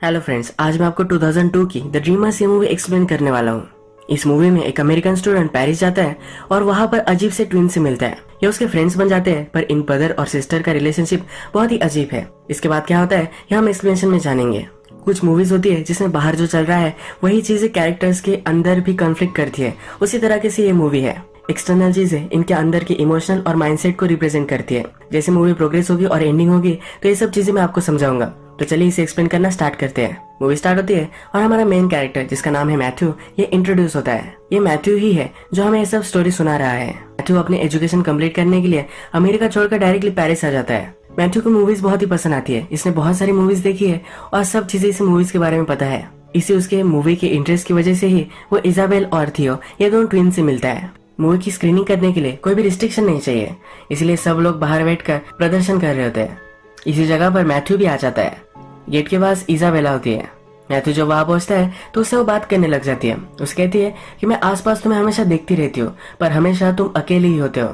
Hello friends, आज मैं आपको 2002 की द ड्रीमर्स ये मूवी एक्सप्लेन करने वाला हूँ। इस मूवी में एक अमेरिकन स्टूडेंट पेरिस जाता है और वहाँ पर अजीब से ट्विन से मिलता है। ये उसके फ्रेंड्स बन जाते हैं, पर इन ब्रदर और सिस्टर का रिलेशनशिप बहुत ही अजीब है। इसके बाद क्या होता है ये हम एक्सप्लेनेशन में जानेंगे। कुछ मूवीज होती है जिसमें बाहर जो चल रहा है वही चीजें कैरेक्टर्स के अंदर भी कॉन्फ्लिक्ट करती है, उसी तरह से ये मूवी है। एक्सटर्नल चीजें इनके अंदर की इमोशनल और माइंडसेट को रिप्रेजेंट करती है। जैसे मूवी प्रोग्रेस होगी और एंडिंग होगी तो ये सब चीजें मैं आपको समझाऊंगा। तो चलिए इसे एक्सप्लेन करना स्टार्ट करते हैं। मूवी स्टार्ट होती है और हमारा मेन कैरेक्टर जिसका नाम है मैथ्यू, ये इंट्रोड्यूस होता है। ये मैथ्यू ही है जो हमें ये सब स्टोरी सुना रहा है। मैथ्यू अपने एजुकेशन कंप्लीट करने के लिए अमेरिका छोड़कर डायरेक्टली पेरिस आ जाता है। मैथ्यू को मूवीज बहुत ही पसंद आती है। इसने बहुत सारी मूवीज देखी है और सब चीजें इसे मूवीज के बारे में पता है। इसे उसके मूवी के इंटरेस्ट की वजह से ही वो इजाबेल और थियो ये दोनों ट्विन से मिलता है। मूवी की स्क्रीनिंग करने के लिए कोई भी रिस्ट्रिक्शन नहीं चाहिए, इसलिए सब लोग बाहर बैठकर प्रदर्शन कर रहे होते हैं। इसी जगह पर मैथ्यू भी आ जाता है। गेट के पास इजाबेला होती है। मैथ्यू जब वहां पहुंचता है तो उससे वो बात करने लग जाती है। उसे कहती है कि मैं आसपास तुम्हें हमेशा देखती रहती हूँ, पर हमेशा तुम अकेले ही होते हो।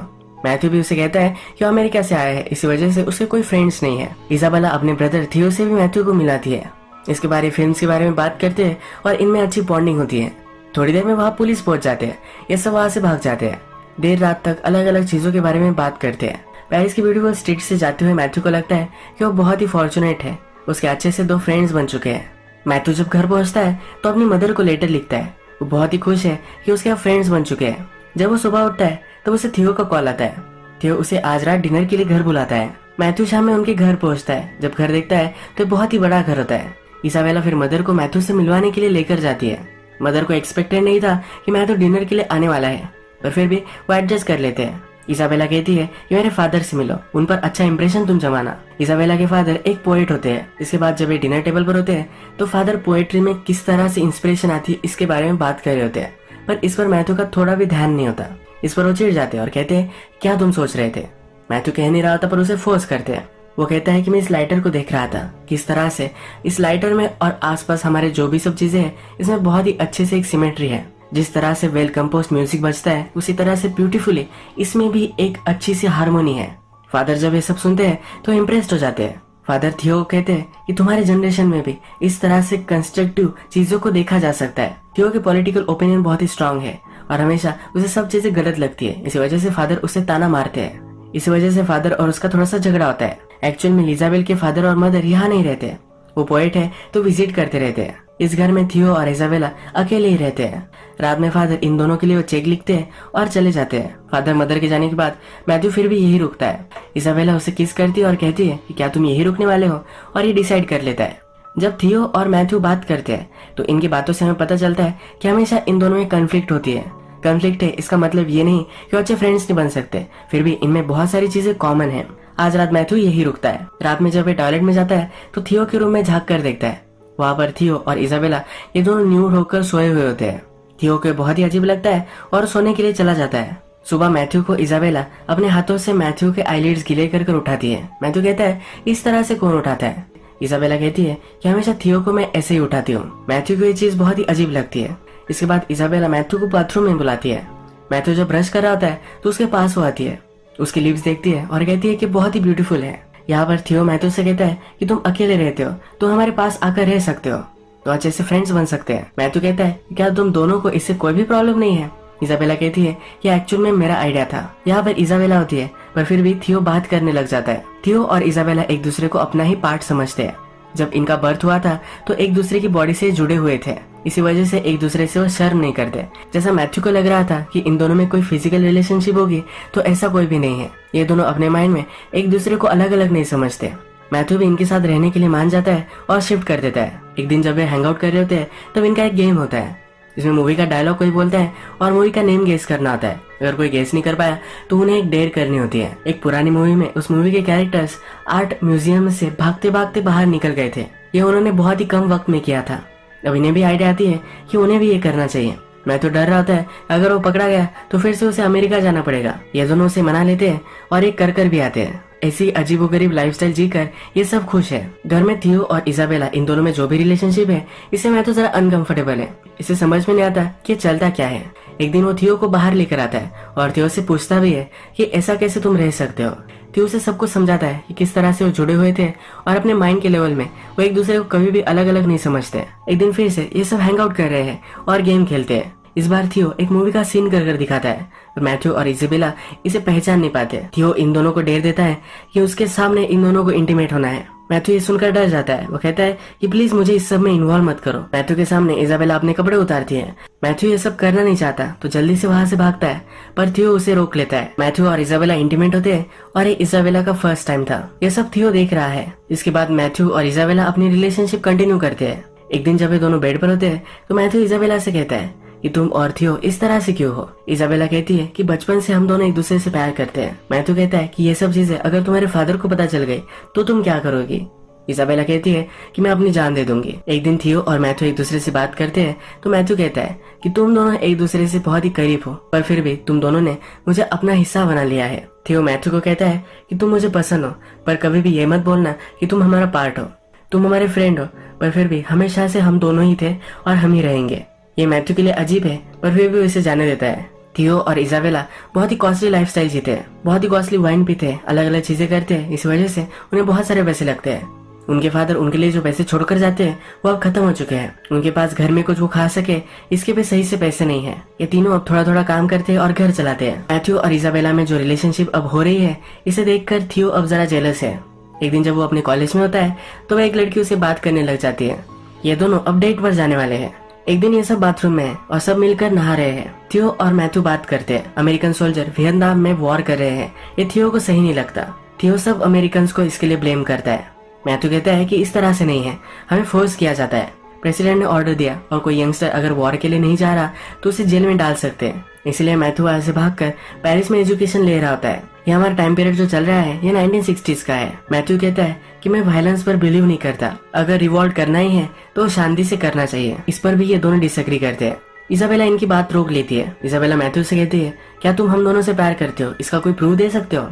मैथ्यू भी उसे कहता है कि वो अमेरिका से आया है, इसी वजह से उसके कोई फ्रेंड्स नहीं है। इजाबेला अपने ब्रदर थियो से भी मैथ्यू को मिलाती है। इसके बारे फिल्म के बारे में बात करते हैं और इनमें अच्छी बॉन्डिंग होती है। थोड़ी देर में वहाँ पुलिस पहुंच जाते हैं। ये सब वहाँ से भाग जाते हैं। देर रात तक अलग अलग चीजों के बारे में बात करते हैं। पेरिस की ब्यूटीफुल स्ट्रीट से जाते हुए मैथ्यू को लगता है कि वो बहुत ही फॉर्चुनेट है, उसके अच्छे से 2 फ्रेंड्स बन चुके हैं। मैथ्यू जब घर पहुंचता है तो अपनी मदर को लेटर लिखता है। वो बहुत ही खुश है कि उसके फ्रेंड्स बन चुके हैं। जब वो सुबह उठता है तो उसे थियो का कॉल आता है। थियो उसे आज रात डिनर के लिए घर बुलाता है। मैथ्यू शाम में उनके घर पहुंचता है। जब घर देखता है तो बहुत ही बड़ा घर होता है। इसाबेला फिर मदर को मैथ्यू से मिलवाने के लिए लेकर जाती है। मदर को एक्सपेक्टेड नहीं था कि मैथ्यू डिनर के लिए आने वाला है, पर फिर भी वो एडजस्ट कर लेते हैं। इसाबेला कहती है कि मेरे फादर से मिलो, उन पर अच्छा इंप्रेशन तुम जमाना। इसाबेला के फादर एक पोएट होते हैं। इसके बाद जब ये डिनर टेबल पर होते हैं तो फादर पोएट्री में किस तरह से इंस्पिरेशन आती है इसके बारे में बात कर रहे होते हैं, पर इस पर मैथ्यू का थोड़ा भी ध्यान नहीं होता। इस पर वो चिढ़ जाते हैं और कहते हैं क्या तुम सोच रहे थे। मैथ्यू कह नहीं रहा होता पर उसे फोर्स करते हैं। वो कहता है कि मैं इस लाइटर को देख रहा था, किस तरह से इस लाइटर में और आसपास हमारे जो भी सब चीजें हैं इसमें बहुत ही अच्छे से एक सिमेट्री है। जिस तरह से वेल कंपोज्ड म्यूजिक बजता है उसी तरह से ब्यूटीफुली इसमें भी एक अच्छी सी हार्मोनी है। फादर जब ये सब सुनते हैं तो इम्प्रेस्ड हो जाते हैं। फादर थियो कहते हैं कि तुम्हारे जनरेशन में भी इस तरह से कंस्ट्रक्टिव चीजों को देखा जा सकता है। थियो के पॉलिटिकल ओपिनियन बहुत ही स्ट्रांग है और हमेशा उसे सब चीजें गलत लगती है। इसी वजह से फादर उसे ताना मारते हैं। इसी वजह से फादर और उसका थोड़ा सा झगड़ा होता है। एक्चुअल में इजाबेल के फादर और मदर यहाँ नहीं रहते, वो पोएट है तो विजिट करते रहते हैं। इस घर में थियो और इजाबेला अकेले ही रहते हैं। रात में फादर इन दोनों के लिए वो चेक लिखते हैं और चले जाते हैं। फादर मदर के जाने के बाद मैथ्यू फिर भी यही रुकता है। इजाबेला उसे किस करती है और कहती है कि क्या तुम यही रुकने वाले हो, और ये डिसाइड कर लेता है। जब थियो और मैथ्यू बात करते हैं तो इनकी बातों से हमें पता चलता है कि हमेशा इन दोनों में कॉन्फ्लिक्ट होती है। कॉन्फ्लिक्ट है इसका मतलब ये नहीं कि अच्छे फ्रेंड्स नहीं बन सकते, फिर भी इनमें बहुत सारी चीजें कॉमन है। आज रात मैथ्यू यही रुकता है। रात में जब ये टॉयलेट में जाता है तो थियो के रूम में झांक कर देखता है। वहाँ पर थियो और इजाबेला ये दोनों न्यूड होकर सोए हुए होते हैं। थियो को बहुत ही अजीब लगता है और सोने के लिए चला जाता है। सुबह मैथ्यू को इजाबेला अपने हाथों से मैथ्यू के आईलिड्स गीले कर उठाती है। मैथ्यू कहता है इस तरह से कौन उठाता है। इजाबेला कहती है कि हमेशा थियो को मैं ऐसे ही उठाती हूँ। मैथ्यू को ये चीज बहुत ही अजीब लगती है। इसके बाद इजाबेला मैथ्यू को बाथरूम में बुलाती है। मैथ्यू जब ब्रश कर रहा होता है तो उसके पास वो आती है, उसकी लिप्स देखती है और कहती है कि बहुत ही ब्यूटीफुल है। यहाँ पर थियो मैथ्यू से कहता है कि तुम अकेले रहते हो तो हमारे पास आकर रह सकते हो, तो अच्छे से फ्रेंड्स बन सकते हैं। मैथ्यू कहता है क्या तुम दोनों को इससे कोई भी प्रॉब्लम नहीं है। इजाबेला कहती है कि एक्चुअल में मेरा आइडिया था। यहाँ पर इजाबेला होती है पर फिर भी थियो बात करने लग जाता है। थियो और इजाबेला एक दूसरे को अपना ही पार्ट समझते हैं। जब इनका बर्थ हुआ था तो एक दूसरे की बॉडी से जुड़े हुए थे, इसी वजह से एक दूसरे से वो शर्म नहीं करते। जैसा मैथ्यू को लग रहा था कि इन दोनों में कोई फिजिकल रिलेशनशिप होगी, तो ऐसा कोई भी नहीं है। ये दोनों अपने माइंड में एक दूसरे को अलग अलग नहीं समझते। मैथ्यू भी इनके साथ रहने के लिए मान जाता है और शिफ्ट कर देता है। एक दिन जब वे हैंग आउट कर रहे होते हैं तब इनका एक गेम होता है जिसमें मूवी का डायलॉग कोई बोलता है और मूवी का नेम गेस करना होता है। अगर कोई गेस नहीं कर पाया तो उन्हें एक डेयर करनी होती है। एक पुरानी मूवी में उस मूवी के कैरेक्टर्स आर्ट म्यूजियम से भागते भागते बाहर निकल गए थे। ये उन्होंने बहुत ही कम वक्त में किया था। अब इन्हें भी आइडिया आती है कि उन्हें भी ये करना चाहिए। मैं तो डर रहा होता है अगर वो पकड़ा गया तो फिर से उसे अमेरिका जाना पड़ेगा। ये दोनों उसे मना लेते हैं और ये कर भी आते हैं। ऐसी अजीबोगरीब लाइफस्टाइल जीकर ये सब खुश है। घर में थियो और इजाबेला, इन दोनों में जो भी रिलेशनशिप है, इसे मैं तो जरा अनकंफर्टेबल है। इसे समझ में नहीं आता कि ये चलता क्या है। एक दिन वो थियो को बाहर लेकर आता है और थियो से पूछता भी है कि ऐसा कैसे तुम रह सकते हो। थियो से सब कुछ समझाता है कि किस तरह से वो जुड़े हुए थे और अपने माइंड के लेवल में वो एक दूसरे को कभी भी अलग अलग नहीं समझते। एक दिन फिर से ये सब हैंग आउट कर रहे हैं और गेम खेलते हैं। इस बार थियो एक मूवी का सीन कर दिखाता है। मैथ्यू और इजाबेला इसे पहचान नहीं पाते। थियो इन दोनों को डेर देता है कि उसके सामने इन दोनों को इंटीमेट होना है। मैथ्यू ये सुनकर डर जाता है। वो कहता है कि प्लीज मुझे इस सब में इन्वॉल्व मत करो। मैथ्यू के सामने इजाबेला अपने कपड़े उतारती है। मैथ्यू ये सब करना नहीं चाहता तो जल्दी से वहाँ से भागता है, पर थियो उसे रोक लेता है। मैथ्यू और इजाबेला इंटीमेट होते हैं और ये इजाबेला का फर्स्ट टाइम था। ये सब थियो देख रहा है। इसके बाद मैथ्यू और इजाबेला अपनी रिलेशनशिप कंटिन्यू करते हैं। एक दिन जब ये दोनों बेड पर होते हैं तो मैथ्यू इजाबेला से कहता है कि तुम और थियो इस तरह से क्यों हो। इजाबेला कहती है कि बचपन से हम दोनों एक दूसरे से प्यार करते हैं। मैथ्यू कहता है कि ये सब चीजें अगर तुम्हारे फादर को पता चल गई तो तुम क्या करोगी। इजाबेला कहती है कि मैं अपनी जान दे दूंगी। एक दिन थियो और मैथ्यू एक दूसरे से बात करते हैं तो मैथ्यू कहता है कि तुम दोनों एक दूसरे से बहुत ही करीब हो, पर फिर भी तुम दोनों ने मुझे अपना हिस्सा बना लिया है। थियो मैथ्यू को कहता है कि तुम मुझे पसंद हो, पर कभी भी ये मत बोलना कि तुम हमारा पार्ट हो। तुम हमारे फ्रेंड हो, पर फिर भी हमेशा से हम दोनों ही थे और हम ही रहेंगे। ये मैथ्यू के लिए अजीब है, पर फिर भी उसे जाने देता है। थियो और इजाबेला बहुत ही कॉस्टली लाइफस्टाइल जीते हैं, बहुत ही कॉस्टली वाइन पीते हैं, अलग अलग चीजें करते हैं। इस वजह से उन्हें बहुत सारे पैसे लगते हैं। उनके फादर उनके लिए जो पैसे छोड़कर जाते हैं वो अब खत्म हो चुके हैं। उनके पास घर में कुछ वो खा सके इसके भी सही से पैसे नहीं है। ये तीनों अब थोड़ा थोड़ा काम करते हैं और घर चलाते हैं। मैथ्यू और इजाबेला में जो रिलेशनशिप अब हो रही है इसे देखकर थियो अब जरा जेलस है। एक दिन जब वो अपने कॉलेज में होता है तो वह एक लड़की उसे बात करने लग जाती है। ये दोनों अब डेट पर जाने वाले हैं। एक दिन ये सब बाथरूम में है और सब मिलकर नहा रहे हैं। थियो और मैथ्यू बात करते हैं। अमेरिकन सोल्जर वियतनाम में वॉर कर रहे हैं। ये थियो को सही नहीं लगता। थियो सब अमेरिकन को इसके लिए ब्लेम करता है। मैथ्यू कहता है कि इस तरह से नहीं है, हमें फोर्स किया जाता है। प्रेसिडेंट ने ऑर्डर दिया और कोई यंगस्टर अगर वॉर के लिए नहीं जा रहा तो उसे जेल में डाल सकते हैं। इसलिए मैथ्यू वहां से भागकर पेरिस में एजुकेशन ले रहा होता है। ये हमारा टाइम पीरियड जो चल रहा है ये 1960s का है। मैथ्यू कहता है कि मैं वायलेंस पर बिलीव नहीं करता, अगर रिवॉल्ट करना ही है तो शांति से करना चाहिए। इस पर भी ये दोनों डिसएग्री करते हैं। इजाबेला इनकी बात रोक लेती है। इजाबेला मैथ्यू से कहती है क्या तुम हम दोनों से प्यार करते हो, इसका कोई प्रूफ दे सकते हो।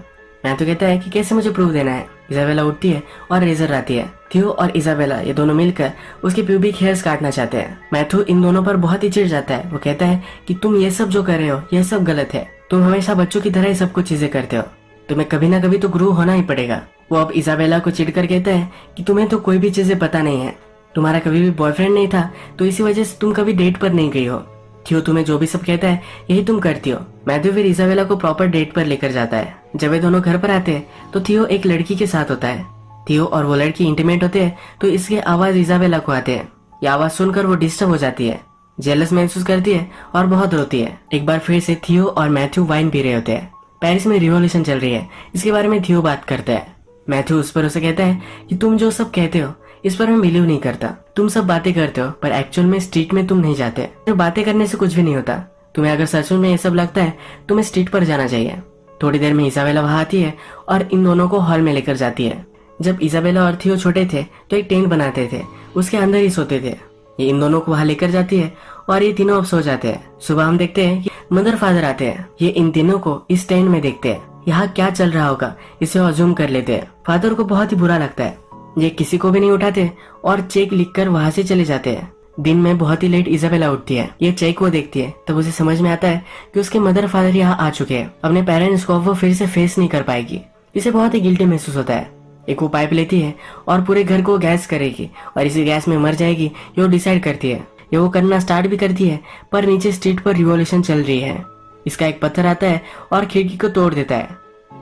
मैथ्यू कहता है कि कैसे मुझे प्रूफ देना है। इजाबेला उठती है और रेजर लाती है। थियो और इजाबेला ये दोनों मिलकर उसके प्यूबिक हेयर्स काटना चाहते हैं। मैथ्यू इन दोनों पर बहुत ही चिढ़ जाता है। वो कहता है कि तुम ये सब जो कर रहे हो ये सब गलत है। तुम हमेशा बच्चों की तरह ही सब कुछ चीजें करते हो, तुम्हें कभी ना कभी तो ग्रो होना ही पड़ेगा। वो अब इजाबेला को चिढ़कर कहता है कि तुम्हें तो कोई भी चीजें पता नहीं है, तुम्हारा कभी भी बॉयफ्रेंड नहीं था तो इसी वजह से तुम कभी डेट पर नहीं गई हो। थियो तुम्हें जो भी सब कहता है यही तुम करती हो। मैथ्यू फिर इजाबेला को प्रॉपर डेट पर लेकर जाता है। जब ये दोनों घर पर आते हैं तो थियो एक लड़की के साथ होता है। थियो और वो लड़की इंटीमेट होते हैं तो इसके आवाज इजाबेला को आते हैं। ये आवाज सुनकर वो डिस्टर्ब हो जाती है, जेलस महसूस करती है और बहुत रोती है। एक बार फिर से थियो और मैथ्यू वाइन पी रहे होते हैं। पेरिस में रिवॉल्यूशन चल रही है, इसके बारे में थियो बात करता है। मैथ्यू उस पर उसे कहता है कि तुम जो सब कहते हो इस पर मैं बिलीव नहीं करता। तुम सब बातें करते हो पर एक्चुअल में स्ट्रीट में तुम नहीं जाते। तो बातें करने से कुछ भी नहीं होता। तुम्हें अगर सच में ये सब लगता है तुम्हें स्ट्रीट पर जाना चाहिए। थोड़ी देर में इजाबेला वहां आती है और इन दोनों को हॉल में लेकर जाती है। जब इजाबेला और थियो छोटे थे तो एक टेंट बनाते थे, उसके अंदर ही सोते थे। ये इन दोनों को वहां लेकर जाती है और ये तीनों अब सो जाते हैं। सुबह हम देखते हैं कि मदर फादर आते हैं। ये इन तीनों को इस टेंट में देखते हैं। यहाँ क्या चल रहा होगा इसे अज्यूम कर लेते हैं। फादर को बहुत ही बुरा लगता है। ये किसी को भी नहीं उठाते और चेक लिखकर वहां से चले जाते हैं। दिन में बहुत ही लेट इजाबेला उठती है। ये चेक वो देखती है तब उसे समझ में आता है कि उसके मदर फादर यहाँ आ चुके हैं। अपने पेरेंट्स को वो फिर से फेस नहीं कर पाएगी। इसे बहुत ही गिल्टी महसूस होता है। एक वो पाइप लेती है और पूरे घर को गैस करेगी और इसी गैस में मर जाएगी ये वो डिसाइड करती है। ये वो करना स्टार्ट भी करती है पर नीचे स्ट्रीट पर रिवॉल्यूशन चल रही है। इसका एक पत्थर आता है और खिड़की को तोड़ देता है।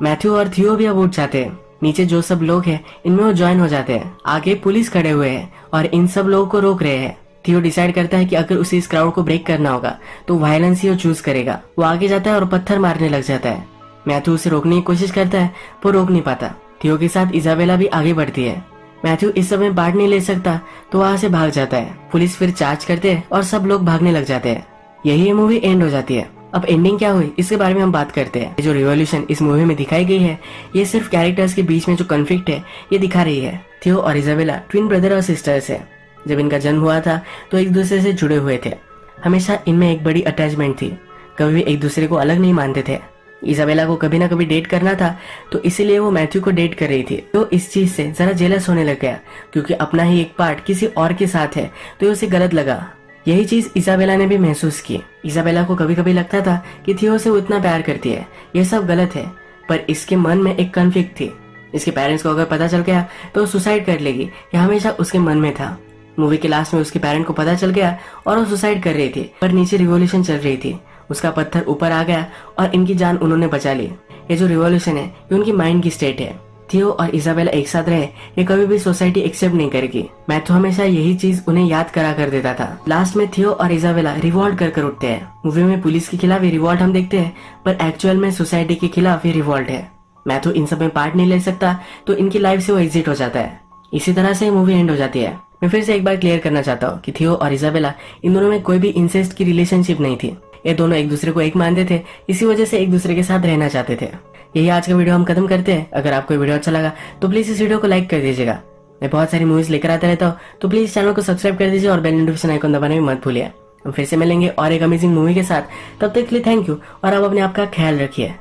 मैथ्यू और थियो भी अब उठ जाते हैं। नीचे जो सब लोग हैं इनमें वो ज्वाइन हो जाते हैं। आगे पुलिस खड़े हुए हैं और इन सब लोगों को रोक रहे हैं। थियो डिसाइड करता है कि अगर उसे इस क्राउड को ब्रेक करना होगा तो वायलेंस ही वो चूज करेगा। वो आगे जाता है और पत्थर मारने लग जाता है। मैथ्यू उसे रोकने की कोशिश करता है पर रोक नहीं पाता। थियो के साथ इजाबेला भी आगे बढ़ती है। मैथ्यू इस समय पार्ट नहीं ले सकता तो वहां से भाग जाता है। पुलिस फिर चार्ज करते हैं और सब लोग भागने लग जाते हैं। यही ये मूवी एंड हो जाती है। अब एंडिंग क्या हुई इसके बारे में हम बात करते हैं। जो रिवॉल्यूशन इस मूवी में दिखाई गई है ये सिर्फ कैरेक्टर्स के बीच में जो कॉन्फ्लिक्ट है ये दिखा रही है। थियो और इजाबेला ट्विन ब्रदर और सिस्टर्स है। जब इनका जन्म हुआ था तो एक दूसरे से जुड़े हुए थे। हमेशा इनमें एक बड़ी अटैचमेंट थी, कभी भी एक दूसरे को अलग नहीं मानते थे। इजाबेला को कभी ना कभी डेट करना था, तो इसीलिए वो मैथ्यू को डेट कर रही थी। तो इस चीज से जरा जेलस होने लग गया, क्योंकि अपना ही एक पार्ट किसी और के साथ है, तो उसे गलत लगा। यही चीज इजाबेला ने भी महसूस की। इजाबेला को कभी कभी लगता था कि थियो से वो इतना प्यार करती है, ये सब गलत है, पर इसके मन में एक कॉन्फ्लिक्ट थी। इसके पेरेंट्स को अगर पता चल गया तो सुसाइड कर लेगी, ये हमेशा उसके मन में था। मूवी के लास्ट में उसके पेरेंट को पता चल गया और वो सुसाइड कर रही थी, पर नीचे रिवॉल्यूशन चल रही थी। उसका पत्थर ऊपर आ गया और इनकी जान उन्होंने बचा ली। ये जो रिवॉल्यूशन है, ये उनकी माइंड की स्टेट है। थियो और इजाबेला एक साथ रहे, ये कभी भी सोसाइटी एक्सेप्ट नहीं करेगी। मैं तो हमेशा यही चीज उन्हें याद करा कर देता था। लास्ट में थियो और इजाबेला रिवॉल्ट कर उठते हैं। मूवी में पुलिस के खिलाफ ये रिवॉल्ट हम देखते हैं, पर एक्चुअल में सोसाइटी के खिलाफ ये रिवॉल्ट है। मैं तो इन सब में पार्ट नहीं ले सकता, तो इनकी लाइफ से वो एग्जिट हो जाता है। इसी तरह से मूवी एंड हो जाती है। मैं फिर से एक बार क्लियर करना चाहता हूँ कि थियो और इजाबेला, इन दोनों में कोई भी इंसेस्ट की रिलेशनशिप नहीं थी। ये दोनों एक दूसरे को एक मानते थे, इसी वजह से एक दूसरे के साथ रहना चाहते थे। यही आज का वीडियो हम खत्म करते हैं। अगर आपको वीडियो अच्छा लगा तो प्लीज इस वीडियो को लाइक कर दीजिएगा। मैं बहुत सारी मूवीज लेकर आता रहता हूँ, तो प्लीज चैनल को सब्सक्राइब कर दीजिए और बेल नोटिफिकेशन आइकन दबाना भी मत भूलिए। हम फिर से मिलेंगे और एक अमेजिंग मूवी के साथ। तब तक के लिए थैंक यू और आप अपने आप का ख्याल रखिए।